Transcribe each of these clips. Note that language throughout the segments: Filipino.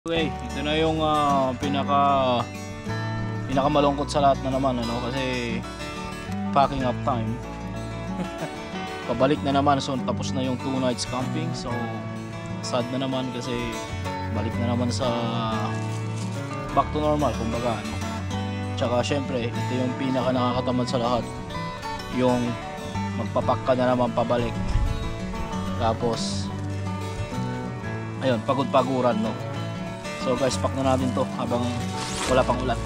Okay, ito na yung pinakamalungkot sa lahat na naman, ano, kasi packing up time. Pabalik na naman, so tapos na yung 2 nights camping. So sad na naman kasi balik na naman sa back to normal, kumbaga, ano. Tsaka syempre, ito yung pinaka nakakatamad sa lahat, yung magpapak ka na naman pabalik. Tapos ayun, pagod-paguran, no. So guys, pack na natin to habang wala pang ulan.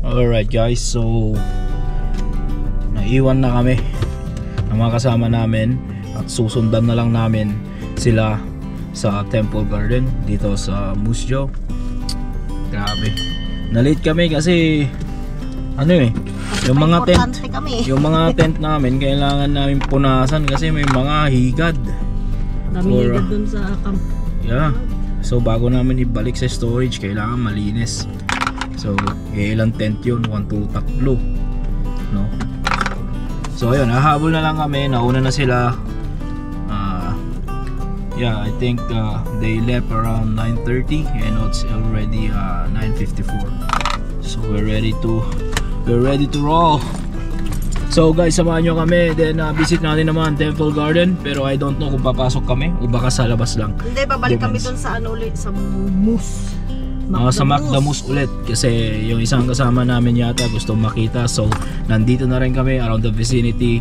Alright guys, so naiwan na kami ng mga kasama namin at susundan na lang namin sila sa Temple Garden dito sa Moose Jaw. Grabe, na-late kami kasi ano yung mga tent namin kailangan namin punasan kasi may mga higad. Daming higad dun sa camp. Yeah, so bago namin ibalik sa storage kailangan malinis. So, ilang tent yun? 1, 2, 3, no? So, ayun, hahabol na lang kami. Nauna na sila. Yeah, I think they left around 9:30 and it's already 9:54. So, we're ready to roll. So, guys, samahan nyo kami. Then, visit natin naman Temple Garden. Pero I don't know kung papasok kami o baka sa labas lang. Hindi, babalik kami dun sa ano ulit, sa Moose. Sa Macdamus ulit kasi yung isang kasama namin yata gusto makita, so nandito na rin kami around the vicinity.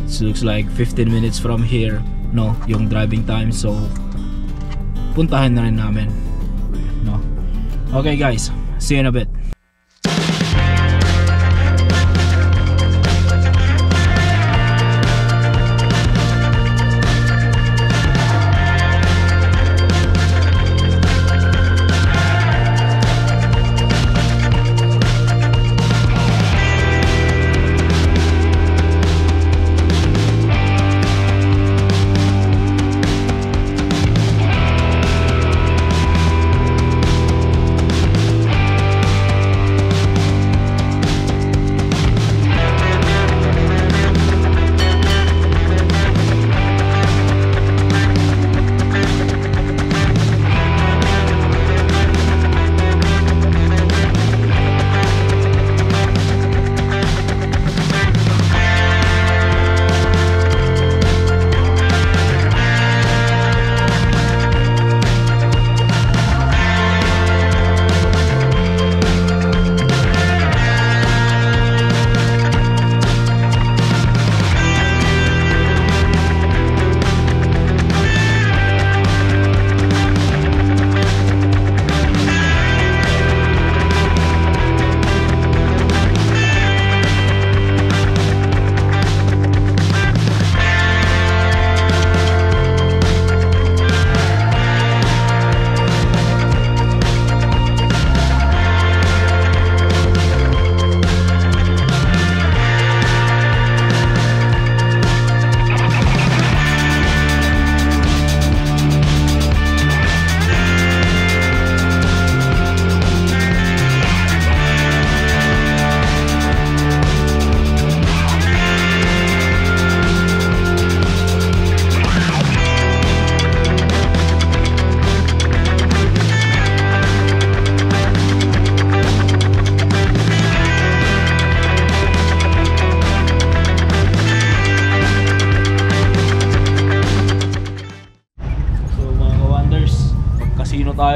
It looks like 15 minutes from here, no, yung driving time, so puntahan na rin namin, no. Okay guys, see you in a bit.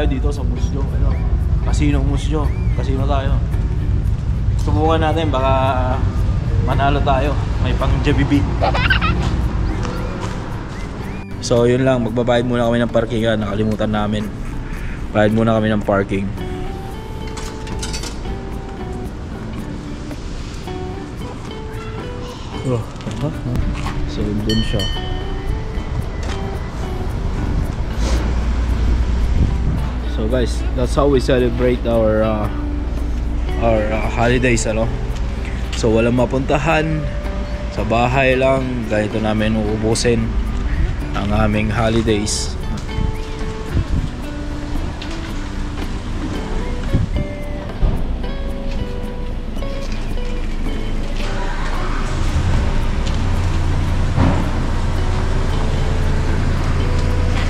tayo dito sa Musjo. Ano? Casino Musjo. Casino tayo. Subukan natin, baka manalo tayo. May pang JBB. So yun lang, magbabayad muna kami ng parkingan. Nakalimutan namin. Bayad muna kami ng parking. So dun siya. So guys, that's how we celebrate our holidays, ano? So walang mapuntahan, sa bahay lang, ganito namin uubusin ang aming holidays.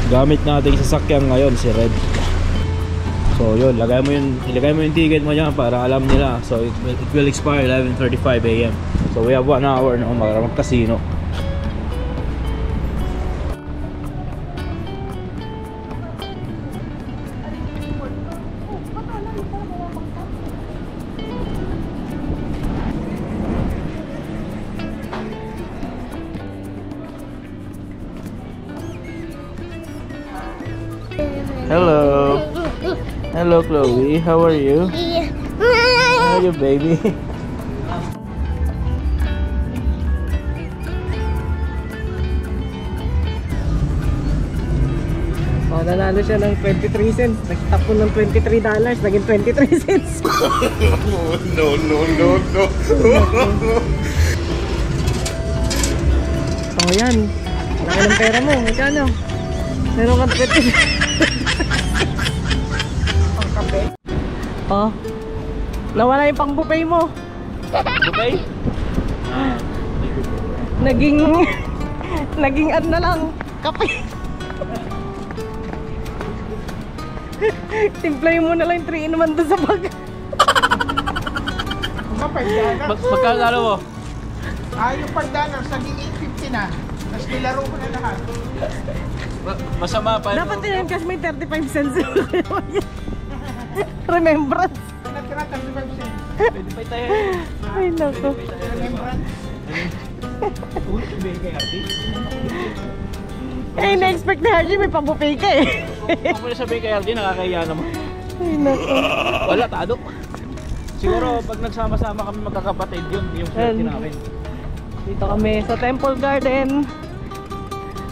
Gamit nating sasakyan ngayon si Red. So yun, ilagay mo yung ticket mo dyan para alam nila. So it will expire 11:35 AM. So we have 1 hour na mag-casino. Hello. Hello, Chloe. How are you? How are you, baby? Oh, nanalo siya ng 23 cents. Nagtapon ng $23, naging 23 cents. No. Oh, yan. Laki ng pera mo. Magkano? Meron kang 20. Ang kape. Oh. Nawala yung pang buffet mo. Okay? Naging ano na lang. Kape. Timplayin mo na lang 3 in 1 doon sa bag. Magkano mo? Yung pagdanas, naging 850 na. Tapos nilaro ko na lahat. Masama pa yun. Dapat din kasi may 35 cents. Remembrance. Natira 35 cents. Pwede pa tayo. Ay, naku. Remembrance. Eh, na-expect na Hardy may pang-buffet ka eh. Ako na sabihin kay RJ, nakakahiya naman. Ay, naku. Wala, tado. Siguro pag nagsama-sama kami magkakapatid, yun yung swerte namin. Dito kami sa Temple Garden.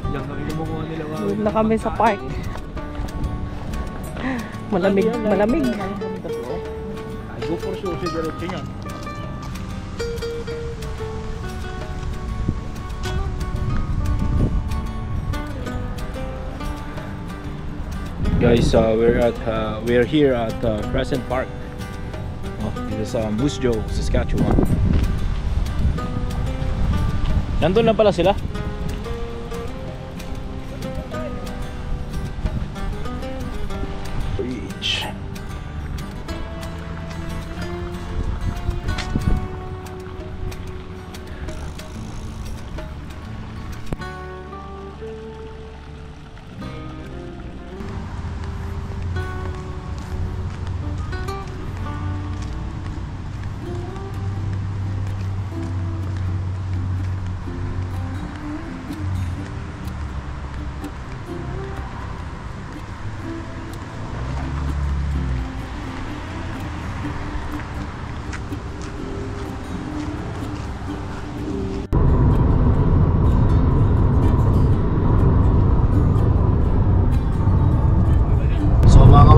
Diyan kami lumukuha nila. Doon na kami sa park. Malamig. Ay, go for sure, diretso niya. Guys, we're here at Crescent Park. This is Musjo, Saskatchewan. Nandun lang pala sila. Beach.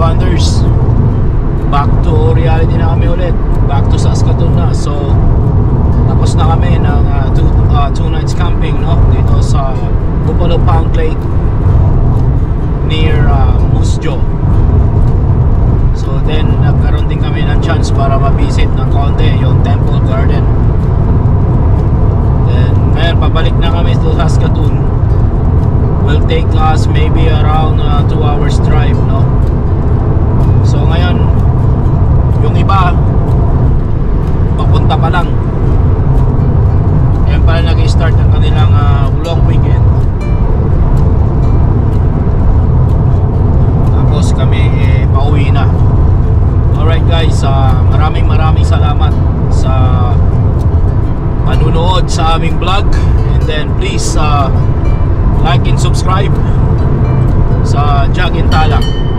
Wonders, back to reality na kami ulit, back to Saskatoon na. So tapos na kami ng 2 nights camping, no, dito sa Buffalo Pound Lake near Musjo. So then nagkaroon din kami ng chance para ma-visit ng konti yung Temple Garden. Then ngayon pabalik na kami to Saskatoon. Will take us maybe around 2 hours drive, no. So ngayon, yung iba papunta pa lang. Ngayon pala nag-start ng kanilang long weekend. Tapos kami vlog. And then please like and subscribe sa Jag and Talang.